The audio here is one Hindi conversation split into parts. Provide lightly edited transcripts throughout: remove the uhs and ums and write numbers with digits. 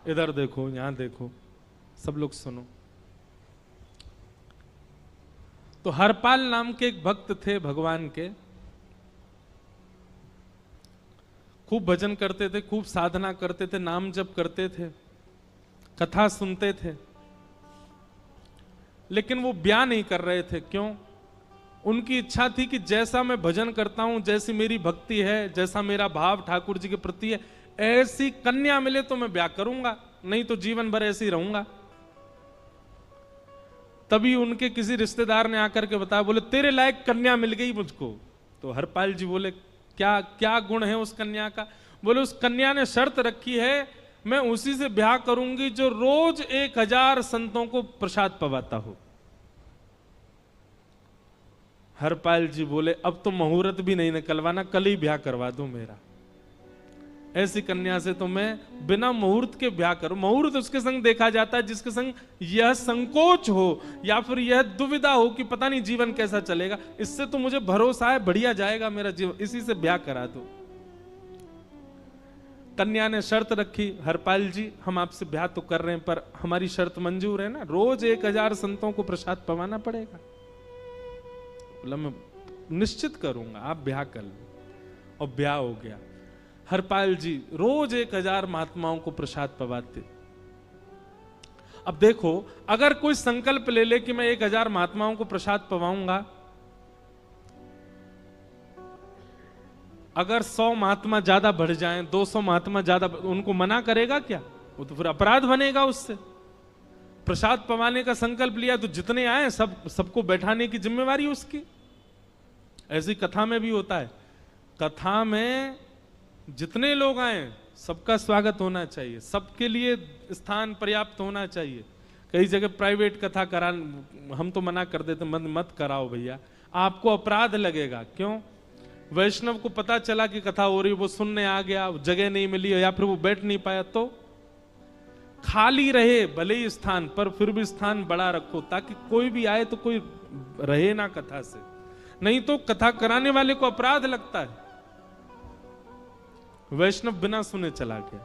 इधर देखो, यहां देखो, सब लोग सुनो। तो हरपाल नाम के एक भक्त थे भगवान के, खूब भजन करते थे, खूब साधना करते थे, नाम जप करते थे, कथा सुनते थे, लेकिन वो ब्याह नहीं कर रहे थे। क्यों? उनकी इच्छा थी कि जैसा मैं भजन करता हूं, जैसी मेरी भक्ति है, जैसा मेरा भाव ठाकुर जी के प्रति है, ऐसी कन्या मिले तो मैं ब्याह करूंगा, नहीं तो जीवन भर ऐसे ही रहूंगा। तभी उनके किसी रिश्तेदार ने आकर के बताया, बोले तेरे लायक कन्या मिल गई मुझको। तो हरपाल जी बोले, क्या क्या गुण है उस कन्या का? बोले उस कन्या ने शर्त रखी है, मैं उसी से ब्याह करूंगी जो रोज 1000 संतों को प्रसाद पवाता हो। हरपाल जी बोले, अब तो मुहूर्त भी नहीं निकलवाना, कल ही ब्याह करवा दो मेरा। ऐसी कन्या से तो मैं बिना मुहूर्त के ब्याह करूं। मुहूर्त उसके संग देखा जाता है जिसके संग यह संकोच हो या फिर यह दुविधा हो कि पता नहीं जीवन कैसा चलेगा, इससे तो मुझे भरोसा है बढ़िया जाएगा मेरा जीवन, इसी से ब्याह करा दो। कन्या ने शर्त रखी, हरपाल जी हम आपसे ब्याह तो कर रहे हैं पर हमारी शर्त मंजूर है ना, रोज 1000 संतों को प्रसाद पवाना पड़ेगा। बोला मैं निश्चित करूंगा, आप ब्याह कर लो। और ब्याह हो गया। हरपाल जी रोज 1000 महात्माओं को प्रसाद पवाते। अब देखो, अगर कोई संकल्प ले ले कि मैं 1000 महात्माओं को प्रसाद पवाऊंगा, अगर 100 महात्मा ज्यादा बढ़ जाएं, 200 महात्मा ज्यादा, उनको मना करेगा क्या? वो तो फिर अपराध बनेगा उससे। प्रसाद पवाने का संकल्प लिया तो जितने आए सबको बैठाने की जिम्मेवारी उसकी। ऐसी कथा में भी होता है, कथा में जितने लोग आए सबका स्वागत होना चाहिए, सबके लिए स्थान पर्याप्त होना चाहिए। कई जगह प्राइवेट कथा करा, हम तो मना कर देते, मत कराओ भैया, आपको अपराध लगेगा। क्यों? वैष्णव को पता चला कि कथा हो रही, वो सुनने आ गया, जगह नहीं मिली या फिर वो बैठ नहीं पाया, तो खाली रहे भले ही स्थान, पर फिर भी स्थान बड़ा रखो ताकि कोई भी आए तो कोई रहे ना कथा से, नहीं तो कथा कराने वाले को अपराध लगता है। वैष्णव बिना सुने चला गया।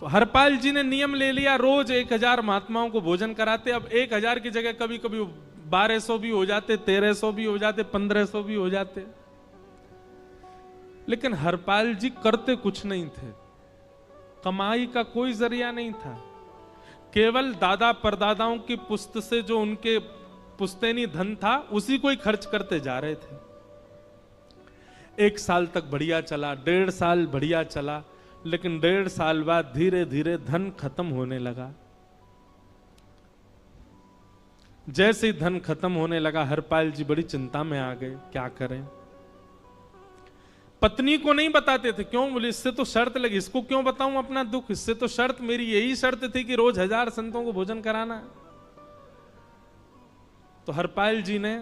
तो हरपाल जी ने नियम ले लिया, रोज 1000 महात्माओं को भोजन कराते। अब 1000 की जगह कभी कभी 1200 भी हो जाते, 1300 भी हो जाते, 1500 भी हो जाते। लेकिन हरपाल जी करते कुछ नहीं थे, कमाई का कोई जरिया नहीं था, केवल दादा परदादाओं की पुश्त से जो उनके पुश्तैनी धन था उसी को ही खर्च करते जा रहे थे। 1 साल तक बढ़िया चला, 1.5 साल बढ़िया चला, लेकिन 1.5 साल बाद धीरे धीरे धन खत्म होने लगा। जैसे ही धन खत्म होने लगा, हरपाल जी बड़ी चिंता में आ गए, क्या करें। पत्नी को नहीं बताते थे, क्यों? बोले इससे तो शर्त लगी, इसको क्यों बताऊं अपना दुख, इससे तो शर्त मेरी यही शर्त थी कि रोज 1000 संतों को भोजन कराना। तो हरपाल जी ने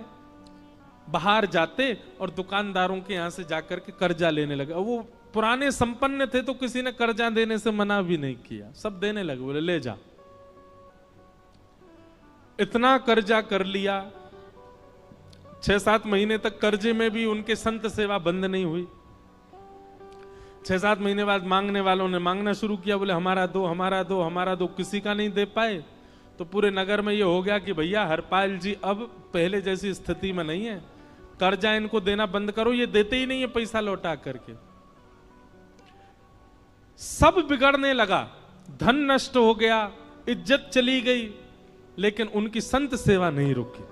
बाहर जाते और दुकानदारों के यहां से जाकर के कर्जा लेने लगे। वो पुराने संपन्न थे तो किसी ने कर्जा देने से मना भी नहीं किया, सब देने लगे, बोले ले जा। इतना कर्जा कर लिया, 6-7 महीने तक कर्जे में भी उनके संत सेवा बंद नहीं हुई। 6-7 महीने बाद मांगने वालों ने मांगना शुरू किया, बोले हमारा दो, हमारा दो, हमारा दो। किसी का नहीं दे पाए तो पूरे नगर में ये हो गया कि भैया हरपाल जी अब पहले जैसी स्थिति में नहीं है, कर्जा इनको देना बंद करो, ये देते ही नहीं है पैसा लौटा करके। सब बिगड़ने लगा, धन नष्ट हो गया, इज्जत चली गई, लेकिन उनकी संत सेवा नहीं रुकी,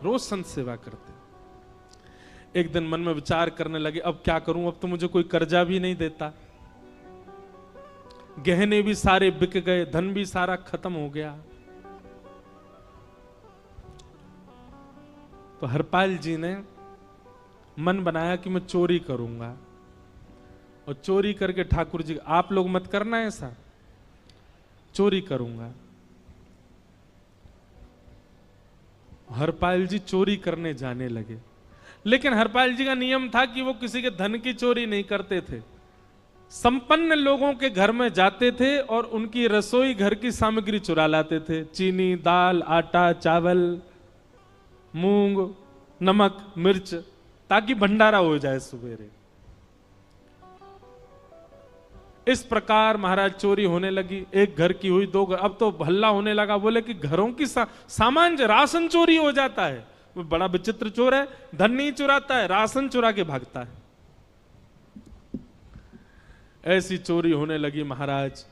रोज संत सेवा करते। एक दिन मन में विचार करने लगे, अब क्या करूं, अब तो मुझे कोई कर्जा भी नहीं देता, गहने भी सारे बिक गए, धन भी सारा खत्म हो गया। तो हरपाल जी ने मन बनाया कि मैं चोरी करूंगा, और चोरी करके ठाकुर जी, आप लोग मत करना ऐसा, चोरी करूंगा। हरपाल जी चोरी करने जाने लगे, लेकिन हरपाल जी का नियम था कि वो किसी के धन की चोरी नहीं करते थे। संपन्न लोगों के घर में जाते थे और उनकी रसोई घर की सामग्री चुरा लाते थे, चीनी, दाल, आटा, चावल, मूंग, नमक, मिर्च, ताकि भंडारा हो जाए सवेरे। इस प्रकार महाराज चोरी होने लगी। एक घर की हुई, दो घर, अब तो हल्ला होने लगा। बोले कि घरों की सामान राशन चोरी हो जाता है। वो बड़ा विचित्र चोर है, धन नहीं चुराता है, राशन चुरा के भागता है। ऐसी चोरी होने लगी महाराज।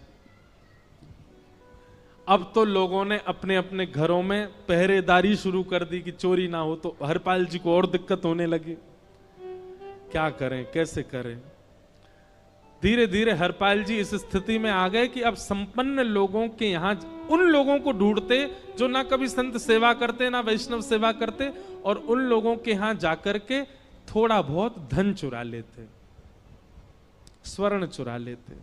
अब तो लोगों ने अपने अपने घरों में पहरेदारी शुरू कर दी कि चोरी ना हो। तो हरपाल जी को और दिक्कत होने लगी, क्या करें, कैसे करें। धीरे धीरे हरपाल जी इस स्थिति में आ गए कि अब संपन्न लोगों के यहां उन लोगों को ढूंढते जो ना कभी संत सेवा करते ना वैष्णव सेवा करते, और उन लोगों के यहां जाकर के थोड़ा बहुत धन चुरा लेते, स्वर्ण चुरा लेते।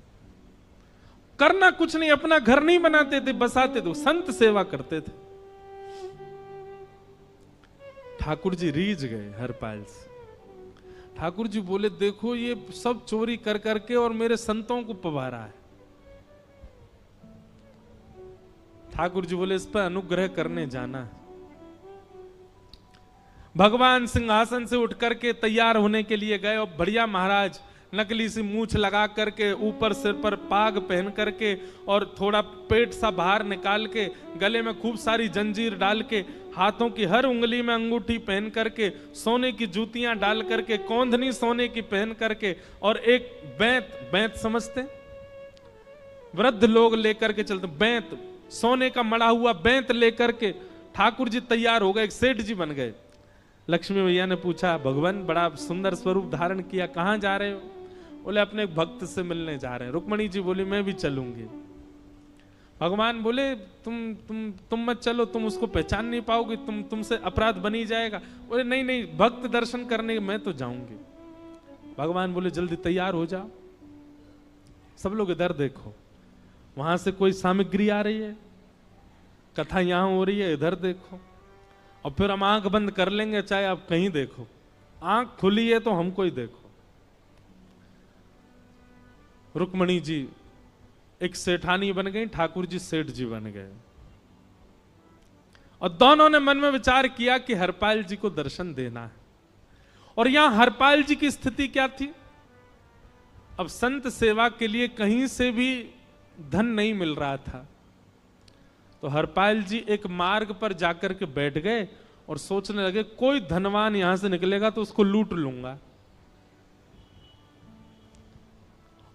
करना कुछ नहीं, अपना घर नहीं बनाते थे, बसाते थे, संत सेवा करते थे। ठाकुर जी रीझ गए हरपाल से। ठाकुर जी बोले, देखो ये सब चोरी कर करके और मेरे संतों को पवारा है। ठाकुर जी बोले, इस पर अनुग्रह करने जाना है। भगवान सिंहासन से उठ करके तैयार होने के लिए गए, और बढ़िया महाराज नकली सी मूछ लगा करके, ऊपर सिर पर पाग पहन करके, और थोड़ा पेट सा बाहर निकाल के, गले में खूब सारी जंजीर डाल के, हाथों की हर उंगली में अंगूठी पहन करके, सोने की जूतियां डाल करके, कौंधनी सोने की पहन करके, और एक बैंत समझते, वृद्ध लोग लेकर के चलते, बैंत, सोने का मड़ा हुआ बैंत लेकर के ठाकुर जी तैयार हो गए, एक सेठ जी बन गए। लक्ष्मी भैया ने पूछा, भगवान बड़ा सुंदर स्वरूप धारण किया, कहां जा रहे हो? बोले, अपने एक भक्त से मिलने जा रहे हैं। रुक्मणी जी बोली, मैं भी चलूंगी। भगवान बोले, तुम मत चलो, तुम उसको पहचान नहीं पाओगे, तुमसे अपराध बनी जाएगा। बोले, नहीं नहीं, भक्त दर्शन करने मैं तो जाऊंगी। भगवान बोले, जल्दी तैयार हो जाओ। सब लोग इधर देखो, वहां से कोई सामग्री आ रही है, कथा यहां हो रही है, इधर देखो, और फिर हम आंख बंद कर लेंगे, चाहे आप कहीं देखो। आंख खुली है तो हमको ही देखो। रुक्मणी जी एक सेठानी बन गई, ठाकुर जी सेठ जी बन गए, और दोनों ने मन में विचार किया कि हरपाल जी को दर्शन देना है। और यहां हरपाल जी की स्थिति क्या थी? अब संत सेवा के लिए कहीं से भी धन नहीं मिल रहा था। तो हरपाल जी एक मार्ग पर जाकर के बैठ गए और सोचने लगे, कोई धनवान यहां से निकलेगा तो उसको लूट लूंगा,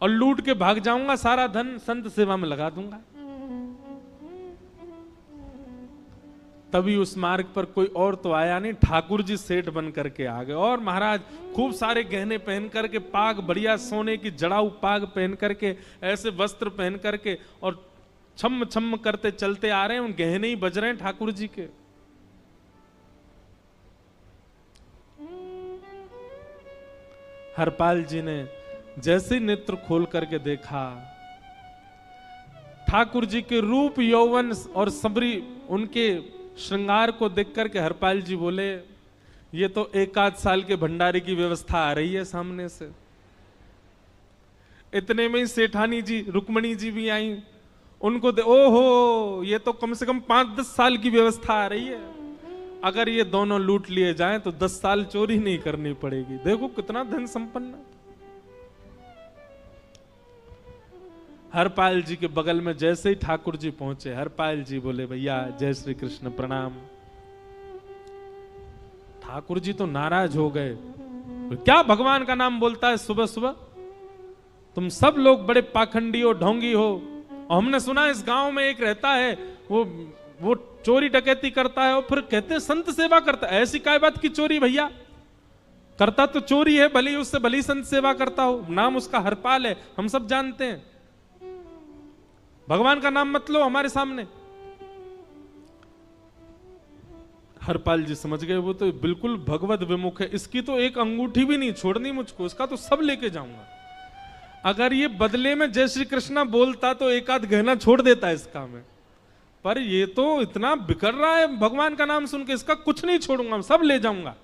और लूट के भाग जाऊंगा, सारा धन संत सेवा में लगा दूंगा। तभी उस मार्ग पर कोई और तो आया नहीं, ठाकुर जी सेठ बन करके आ गए। और महाराज खूब सारे गहने पहन करके, पाग बढ़िया सोने की जड़ाऊ पाग पहन करके, ऐसे वस्त्र पहन करके, और छम छम करते चलते आ रहे हैं। उन गहने ही बज रहे हैं ठाकुर जी के। हरपाल जी ने जैसे नेत्र खोल करके देखा, ठाकुर जी के रूप यौवन और सबरी उनके श्रृंगार को देख करके हरपाल जी बोले, ये तो एक आध साल के भंडारे की व्यवस्था आ रही है सामने से। इतने में ही सेठानी जी, रुक्मणी जी भी आई। उनको ओहो, ये तो कम से कम 5-10 साल की व्यवस्था आ रही है। अगर ये दोनों लूट लिए जाएं तो 10 साल चोरी नहीं करनी पड़ेगी। देखो कितना धन संपन्न। हरपाल जी के बगल में जैसे ही ठाकुर जी पहुंचे, हरपाल जी बोले, भैया जय श्री कृष्ण, प्रणाम। ठाकुर जी तो नाराज हो गए, क्या भगवान का नाम बोलता है सुबह सुबह? तुम सब लोग बड़े पाखंडी हो, ढोंगी हो। और हमने सुना इस गांव में एक रहता है, वो चोरी डकैती करता है, और फिर कहते हैं संत सेवा करता है। ऐसी काय बात की चोरी भैया? करता तो चोरी है, भले उससे भली संत सेवा करता हो। नाम उसका हरपाल है, हम सब जानते हैं। भगवान का नाम मत लो हमारे सामने। हरपाल जी समझ गए, वो तो बिल्कुल भगवत विमुख है, इसकी तो एक अंगूठी भी नहीं छोड़नी मुझको, इसका तो सब लेके जाऊंगा। अगर ये बदले में जय श्री कृष्णा बोलता तो एक आध गहना छोड़ देता है इसका में, पर ये तो इतना बिखर रहा है भगवान का नाम सुन के, इसका कुछ नहीं छोड़ूंगा, सब ले जाऊंगा।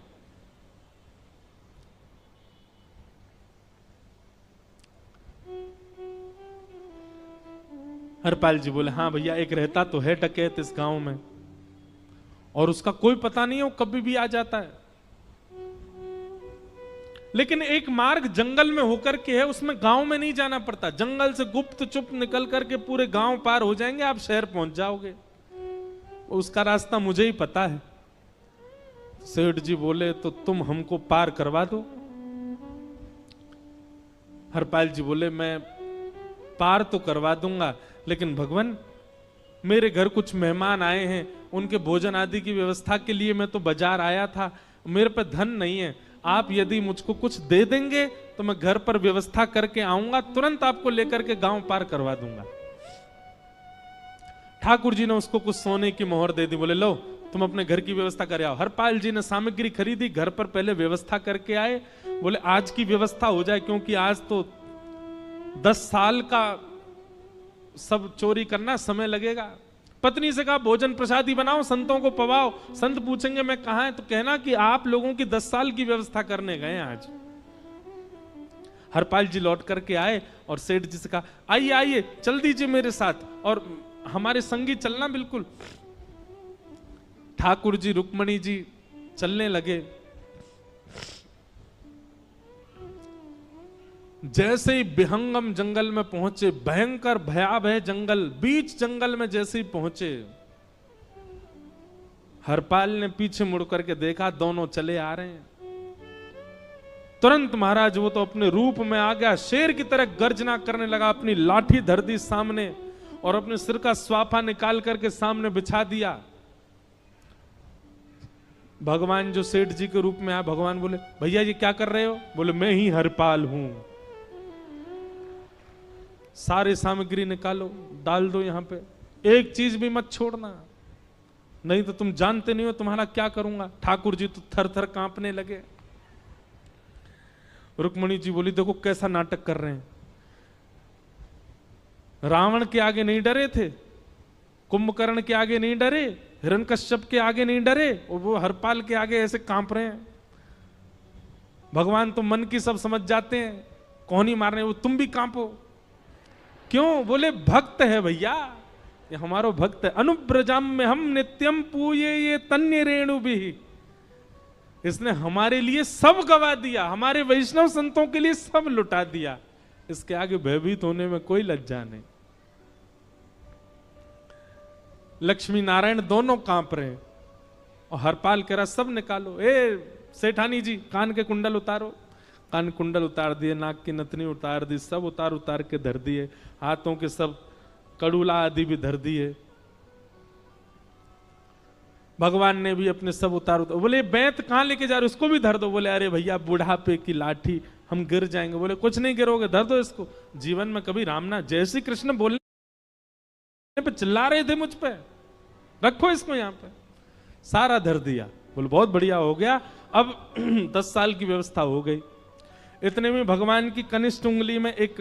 हरपाल जी बोले, हाँ भैया, एक रहता तो है डकैत इस गांव में, और उसका कोई पता नहीं है, वो कभी भी आ जाता है। लेकिन एक मार्ग जंगल में होकर के है, उसमें गांव में नहीं जाना पड़ता। जंगल से गुप्त चुप निकल करके पूरे गांव पार हो जाएंगे, आप शहर पहुंच जाओगे। उसका रास्ता मुझे ही पता है। सेठ जी बोले तो तुम हमको पार करवा दो। हरपाल जी बोले मैं पार तो करवा दूंगा, लेकिन भगवान मेरे घर कुछ मेहमान आए हैं, उनके भोजन आदि की व्यवस्था के लिए मैं तो बाजार आया था, मेरे पे धन नहीं है। आप यदि मुझको कुछ दे देंगे तो मैं घर पर व्यवस्था करके आऊंगा, तुरंत आपको लेकर के गांव पार करवा दूंगा। ठाकुर जी ने उसको कुछ सोने की मोहर दे दी, बोले लो तुम अपने घर की व्यवस्था कर आओ। हरपाल जी ने सामग्री खरीदी, घर पर पहले व्यवस्था करके आए। बोले आज की व्यवस्था हो जाए, क्योंकि आज तो 10 साल का सब चोरी करना समय लगेगा। पत्नी से कहा भोजन प्रसादी बनाओ, संतों को पवाओ। संत पूछेंगे मैं कहां है, तो कहना कि आप लोगों की 10 साल की व्यवस्था करने गए आज। हरपाल जी लौट करके आए और सेठ जी से कहा आइए आइए चल दीजिए मेरे साथ, और हमारे संगी चलना बिल्कुल। ठाकुर जी रुक्मणी जी चलने लगे। जैसे ही विहंगम जंगल में पहुंचे, भयंकर भयावह जंगल, बीच जंगल में जैसे ही पहुंचे, हरपाल ने पीछे मुड़ करके देखा, दोनों चले आ रहे हैं। तुरंत महाराज वो तो अपने रूप में आ गया, शेर की तरह गर्जना करने लगा, अपनी लाठी धर दी सामने और अपने सिर का स्वाफा निकाल करके सामने बिछा दिया। भगवान जो सेठ जी के रूप में आया, भगवान बोले भैया ये क्या कर रहे हो? बोले मैं ही हरपाल हूं। सारे सामग्री निकालो, डाल दो यहां पे, एक चीज भी मत छोड़ना, नहीं तो तुम जानते नहीं हो तुम्हारा क्या करूंगा। ठाकुर जी तो थर थर कांपने लगे। रुक्मणी जी बोली देखो कैसा नाटक कर रहे हैं। रावण के आगे नहीं डरे थे, कुंभकर्ण के आगे नहीं डरे, हिरण्यकश्यप के आगे नहीं डरे, और वो हरपाल के आगे ऐसे कांप रहे हैं। भगवान तो मन की सब समझ जाते हैं, कौन ही मारने, वो तुम भी कांपो क्यों? बोले भक्त है भैया, ये हमारो भक्त है। अनुब्रजाम में हम नित्यम पूये ये तन्य रेणु भी, इसने हमारे लिए सब गवा दिया, हमारे वैष्णव संतों के लिए सब लुटा दिया, इसके आगे भयभीत होने में कोई लज्जा नहीं। लक्ष्मी नारायण दोनों कांप रहे हैं और हरपाल कह रहा सब निकालो। ए सेठानी जी कान के कुंडल उतारो। कान कुंडल उतार दिए, नाक की नथनी उतार दी, सब उतार उतार के धर दिए, हाथों के सब कड़ूला आदि भी धर दिए। भगवान ने भी अपने सब उतार। बोले बैंत कहां लेके जा रहे, उसको भी धर दो। बोले अरे भैया बुढ़ापे की लाठी, हम गिर जाएंगे। बोले कुछ नहीं गिरोगे, धर दो इसको। जीवन में कभी राम ना, जय श्री कृष्ण बोलने पे चिल्ला रहे थे मुझ पे, रखो इसको यहां पे, सारा धर दिया। बोले बहुत बढ़िया हो गया, अब 10 साल की व्यवस्था हो गई। इतने में भगवान की कनिष्ठ उंगली में एक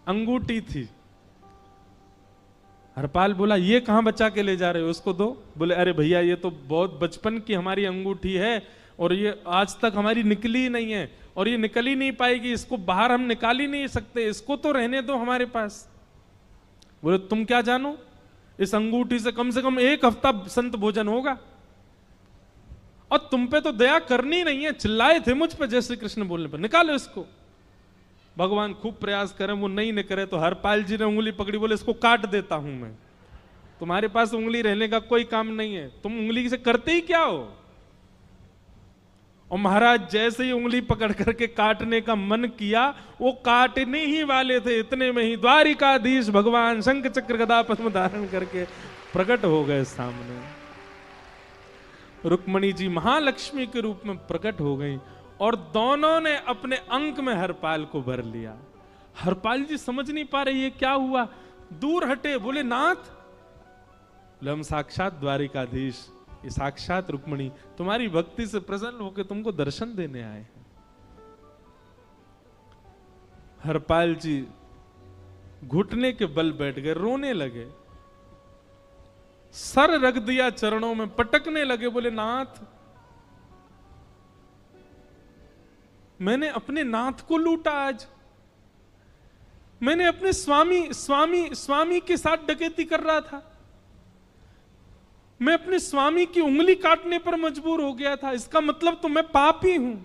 अंगूठी थी। हरपाल बोला ये कहां बचा के ले जा रहे हो, उसको दो। बोले अरे भैया ये तो बहुत बचपन की हमारी अंगूठी है और ये आज तक हमारी निकली नहीं है और ये निकल ही नहीं पाएगी, इसको बाहर हम निकाल ही नहीं सकते, इसको तो रहने दो हमारे पास। बोले तुम क्या जानो, इस अंगूठी से कम 1 हफ्ता संत भोजन होगा और तुम पे तो दया करनी नहीं है। चिल्लाए थे मुझ पे जय श्री कृष्ण बोलने पर, निकालो इसको। भगवान खूब प्रयास करें, वो नहीं निकले तो हरपाल जी ने उंगली पकड़ी, बोले इसको काट देता हूं मैं, तुम्हारे पास उंगली रहने का कोई काम नहीं है, तुम उंगली से करते ही क्या हो। और महाराज जैसे ही उंगली पकड़ करके काटने का मन किया, वो काटने ही वाले थे, इतने में ही द्वारिकाधीश भगवान शंख चक्र गदा पद्म धारण करके प्रकट हो गए सामने। रुक्मणी जी महालक्ष्मी के रूप में प्रकट हो गई और दोनों ने अपने अंक में हरपाल को भर लिया। हरपाल जी समझ नहीं पा रहे ये क्या हुआ, दूर हटे। बोले नाथ, बोले हम साक्षात द्वारिकाधीश, ये साक्षात रुक्मणी तुम्हारी भक्ति से प्रसन्न होकर तुमको दर्शन देने आए हैं। हरपाल जी घुटने के बल बैठ गए, रोने लगे, सर रख दिया चरणों में, पटकने लगे। बोले नाथ, मैंने अपने नाथ को लूटा, आज मैंने अपने स्वामी के साथ डकैती कर रहा था, मैं अपने स्वामी की उंगली काटने पर मजबूर हो गया था, इसका मतलब तो मैं पापी हूं।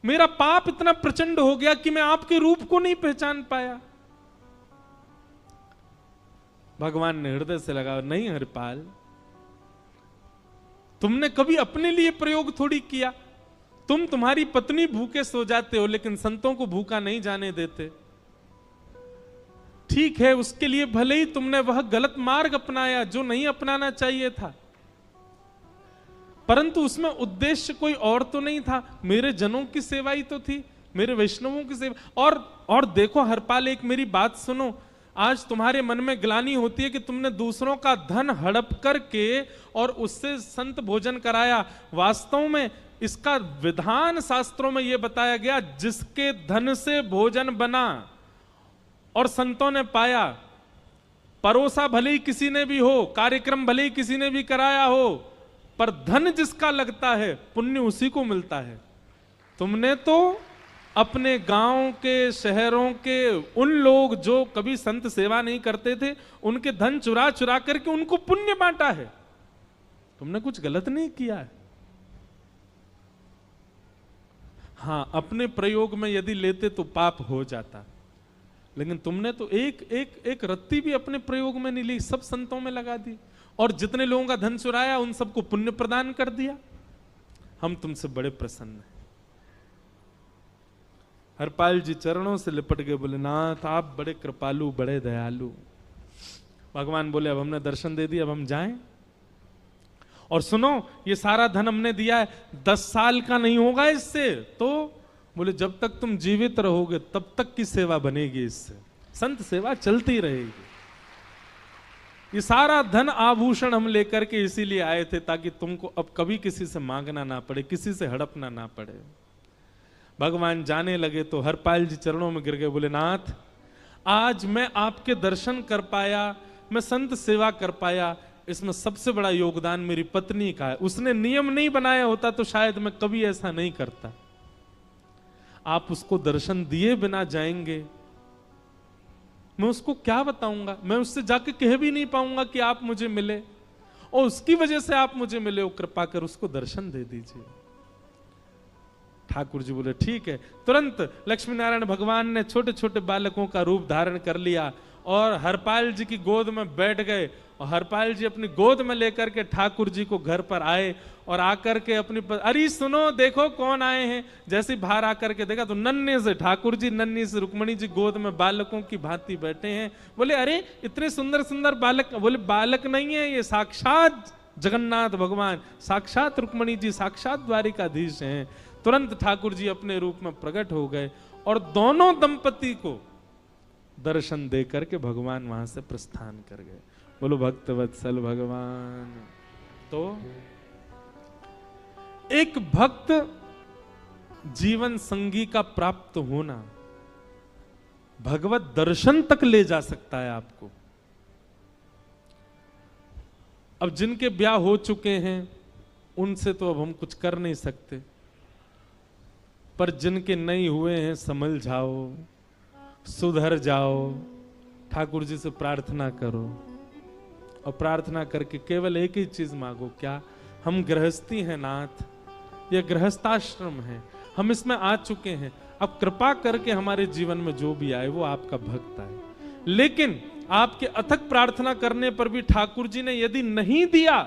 मेरा पाप इतना प्रचंड हो गया कि मैं आपके रूप को नहीं पहचान पाया। भगवान ने हृदय से लगा, नहीं हरिपाल, तुमने कभी अपने लिए प्रयोग थोड़ी किया। तुम्हारी पत्नी भूखे सो जाते हो, लेकिन संतों को भूखा नहीं जाने देते। ठीक है, उसके लिए भले ही तुमने वह गलत मार्ग अपनाया जो नहीं अपनाना चाहिए था, परंतु उसमें उद्देश्य कोई और तो नहीं था, मेरे जनों की सेवा ही तो थी, मेरे वैष्णवों की सेवा। और देखो हरपाल, एक मेरी बात सुनो, आज तुम्हारे मन में ग्लानि होती है कि तुमने दूसरों का धन हड़प करके और उससे संत भोजन कराया। वास्तव में इसका विधान शास्त्रों में यह बताया गया, जिसके धन से भोजन बना और संतों ने पाया, परोसा भले ही किसी ने भी हो, कार्यक्रम भले ही किसी ने भी कराया हो, पर धन जिसका लगता है पुण्य उसी को मिलता है। तुमने तो अपने गांव के, शहरों के उन लोग जो कभी संत सेवा नहीं करते थे, उनके धन चुरा चुरा करके उनको पुण्य बांटा है। तुमने कुछ गलत नहीं किया है। हां, अपने प्रयोग में यदि लेते तो पाप हो जाता, लेकिन तुमने तो एक रत्ती भी अपने प्रयोग में नहीं ली, सब संतों में लगा दी, और जितने लोगों का धन चुराया उन सबको पुण्य प्रदान कर दिया। हम तुमसे बड़े प्रसन्न हैं। हरपाल जी चरणों से लिपट गए, बोले नाथ आप बड़े कृपालु, बड़े दयालु। भगवान बोले अब हमने दर्शन दे दिया, अब हम जाएं। और सुनो, ये सारा धन हमने दिया है, 10 साल का नहीं होगा इससे। तो बोले जब तक तुम जीवित रहोगे तब तक की सेवा बनेगी, इससे संत सेवा चलती रहेगी। ये सारा धन आभूषण हम लेकर के इसीलिए आए थे, ताकि तुमको अब कभी किसी से मांगना ना पड़े, किसी से हड़पना ना पड़े। भगवान जाने लगे तो हरपाल जी चरणों में गिर गए, बोले नाथ आज मैं आपके दर्शन कर पाया, मैं संत सेवा कर पाया, इसमें सबसे बड़ा योगदान मेरी पत्नी का है। उसने नियम नहीं बनाया होता तो शायद मैं कभी ऐसा नहीं करता। आप उसको दर्शन दिए बिना जाएंगे, मैं उसको क्या बताऊंगा? मैं उससे जाके कह भी नहीं पाऊंगा कि आप मुझे मिले, और उसकी वजह से आप मुझे मिले हो, कृपा कर उसको दर्शन दे दीजिए। ठाकुर जी बोले ठीक है। तुरंत लक्ष्मी नारायण भगवान ने छोटे छोटे बालकों का रूप धारण कर लिया और हरपाल जी की गोद में बैठ गए, और हरपाल जी अपनी गोद में लेकर के ठाकुर जी को घर पर आए, और आकर के अपनी अरे सुनो देखो कौन आए हैं। जैसे बाहर आकर के देखा तो नन्हे से ठाकुर जी, नन्ही से रुक्मणी जी गोद में बालकों की भांति बैठे हैं। बोले अरे इतने सुंदर सुंदर बालक। बोले बालक नहीं है, ये साक्षात जगन्नाथ भगवान, साक्षात रुक्मणी जी, साक्षात द्वारिकाधीश हैं। तुरंत ठाकुर जी अपने रूप में प्रकट हो गए और दोनों दंपति को दर्शन दे करके भगवान वहां से प्रस्थान कर गए। बोलो भक्त वत्सल भगवान। तो एक भक्त जीवन संगी का प्राप्त होना भगवत दर्शन तक ले जा सकता है आपको। अब जिनके ब्याह हो चुके हैं उनसे तो अब हम कुछ कर नहीं सकते, पर जिनके नहीं हुए हैं संभल जाओ, सुधर जाओ, ठाकुर जी से प्रार्थना करो, और प्रार्थना करके केवल एक ही चीज मांगो, क्या हम गृहस्थी हैं नाथ, यह गृहस्थाश्रम है, हम इसमें आ चुके हैं, अब कृपा करके हमारे जीवन में जो भी आए वो आपका भक्त आए। लेकिन आपके अथक प्रार्थना करने पर भी ठाकुर जी ने यदि नहीं दिया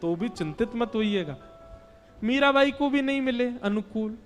तो भी चिंतित मत होइएगा। मीराबाई को भी नहीं मिले अनुकूल,